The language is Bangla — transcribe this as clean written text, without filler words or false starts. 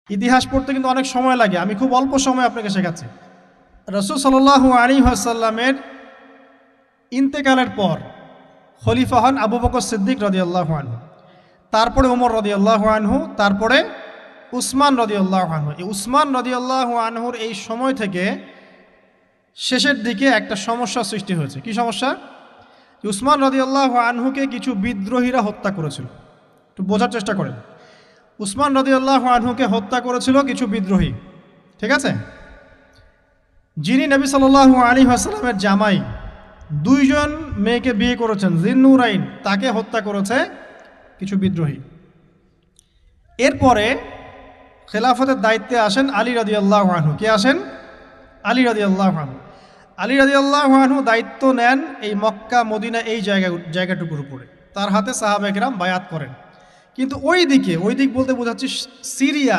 ইতিহাস পড়তে কিন্তু অনেক সময় লাগে, আমি খুব অল্প সময় আপনাকে শেখাচ্ছি। রাসূল সাল্লাল্লাহু আলাইহি ওয়াসাল্লামের ইন্তেকালের পর খলিফা হন আবু বকর সিদ্দিক রাদিয়াল্লাহু আনহু, তারপরে ওমর রাদিয়াল্লাহু আনহু, তারপরে উসমান রাদিয়াল্লাহু আনহু। এই উসমান রাদিয়াল্লাহু আনহুর এই সময় থেকে শেষের দিকে একটা সমস্যা সৃষ্টি হয়েছে। কি সমস্যা? উসমান রাদিয়াল্লাহু আনহুকে কিছু বিদ্রোহীরা হত্যা করেছিল। একটু বোঝার চেষ্টা করেন। উসমান রাদিয়াল্লাহু আনহুকে হত্যা করেছিল কিছু বিদ্রোহী, ঠিক আছে? যিনি নবী সাল্লাল্লাহু আলাইহি ওয়াসাল্লামের জামাই, দুইজন মেয়েকে বিয়ে করেছেন, জিন্নুরাইন, তাকে হত্যা করেছে কিছু বিদ্রোহী। এরপরে খেলাফতের দায়িত্বে আসেন আলী রাদিয়াল্লাহু আনহু। কে আসেন? আলী রাদিয়াল্লাহু আনহু। আলী রাদিয়াল্লাহু আনহু দায়িত্ব নেন এই মক্কা মদিনা এই জায়গাটুকুর উপরে। তার হাতে সাহাবায়ে কেরাম বায়াত করেন। কিন্তু ওই দিক বলতে বোঝাচ্ছি সিরিয়া,